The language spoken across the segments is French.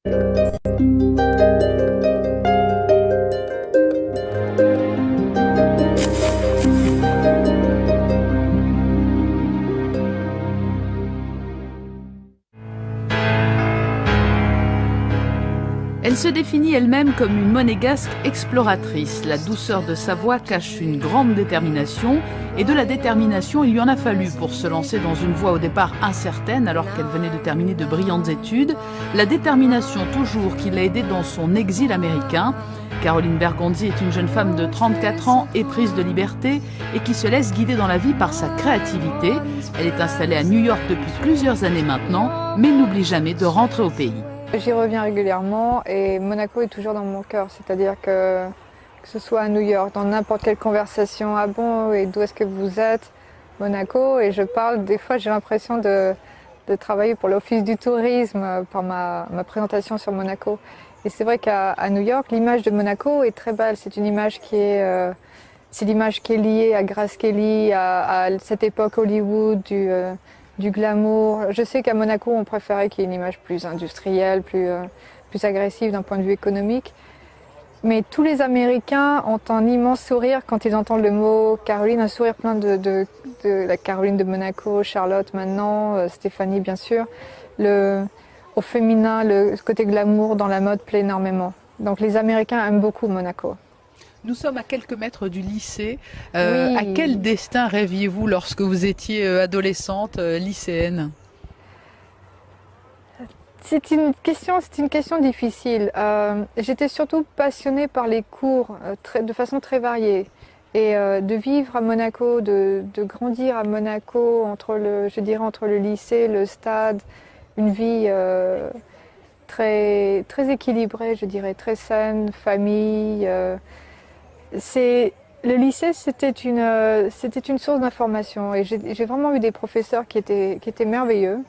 Elle se définit elle-même comme une monégasque exploratrice. La douceur de sa voix cache une grande détermination, et de la détermination, il lui en a fallu pour se lancer dans une voie au départ incertaine alors qu'elle venait de terminer de brillantes études. La détermination toujours qui l'a aidée dans son exil américain. Caroline Bergonzi est une jeune femme de 34 ans, éprise de liberté et qui se laisse guider dans la vie par sa créativité. Elle est installée à New York depuis plusieurs années maintenant, mais n'oublie jamais de rentrer au pays. J'y reviens régulièrement et Monaco est toujours dans mon cœur, c'est-à-dire que ce soit à New York, dans n'importe quelle conversation, ah bon, et d'où est-ce que vous êtes? Monaco, et je parle, des fois j'ai l'impression de travailler pour l'Office du tourisme par ma présentation sur Monaco. Et c'est vrai qu'à New York, l'image de Monaco est très belle, c'est une image qui est, c'est l'image qui est liée à Grace Kelly, à cette époque Hollywood, du glamour. Je sais qu'à Monaco, on préférait qu'il y ait une image plus industrielle, plus agressive d'un point de vue économique. Mais tous les Américains ont un immense sourire quand ils entendent le mot Caroline, un sourire plein de la Caroline de Monaco, Charlotte maintenant, Stéphanie bien sûr. Au féminin, le côté glamour dans la mode plaît énormément. Donc les Américains aiment beaucoup Monaco. Nous sommes à quelques mètres du lycée. Oui. À quel destin rêviez-vous lorsque vous étiez adolescente, lycéenne? C'est une question difficile. J'étais surtout passionnée par les cours de façon très variée. Et de vivre à Monaco, de grandir à Monaco, entre le lycée, le stade, une vie très équilibrée, je dirais, très saine, famille. Le lycée, c'était une source d'information et j'ai vraiment eu des professeurs qui étaient merveilleux.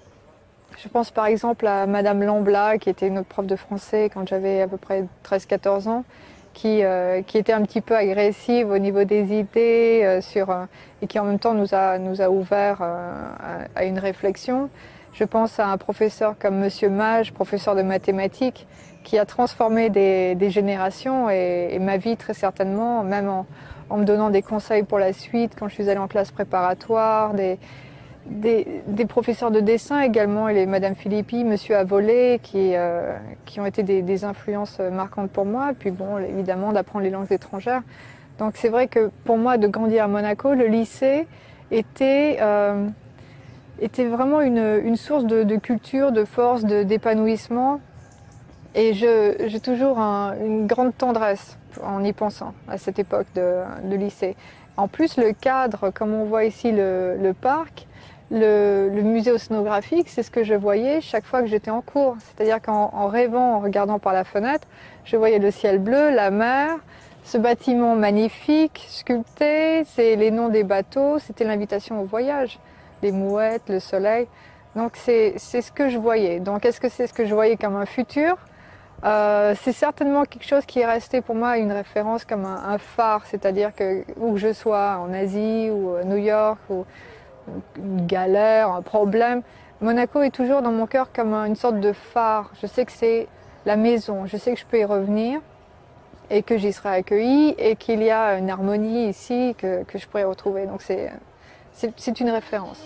Je pense par exemple à Madame Lambla, qui était notre prof de français quand j'avais à peu près 13-14 ans, qui était un petit peu agressive au niveau des idées et qui en même temps nous a ouvert à une réflexion. Je pense à un professeur comme Monsieur Mage, professeur de mathématiques, qui a transformé des générations et ma vie très certainement, même en me donnant des conseils pour la suite quand je suis allée en classe préparatoire, des professeurs de dessin également, et Madame Philippi, Monsieur Avolé, qui ont été des influences marquantes pour moi. Puis bon, évidemment, d'apprendre les langues étrangères. Donc c'est vrai que pour moi, de grandir à Monaco, le lycée était vraiment une source de culture, de force, d'épanouissement. Et j'ai toujours une grande tendresse en y pensant à cette époque de lycée. En plus, le cadre, comme on voit ici le parc, le musée océanographique, c'est ce que je voyais chaque fois que j'étais en cours. C'est-à-dire qu'en rêvant, en regardant par la fenêtre, je voyais le ciel bleu, la mer, ce bâtiment magnifique, sculpté, c'est les noms des bateaux, c'était l'invitation au voyage, les mouettes, le soleil. Donc c'est ce que je voyais. Donc est-ce que c'est ce que je voyais comme un futur? C'est certainement quelque chose qui est resté pour moi une référence comme un phare, c'est-à-dire que où que je sois, en Asie ou à New York, ou une galère, un problème, Monaco est toujours dans mon cœur comme une sorte de phare. Je sais que c'est la maison, je sais que je peux y revenir et que j'y serai accueillie et qu'il y a une harmonie ici que je pourrais retrouver. Donc c'est une référence.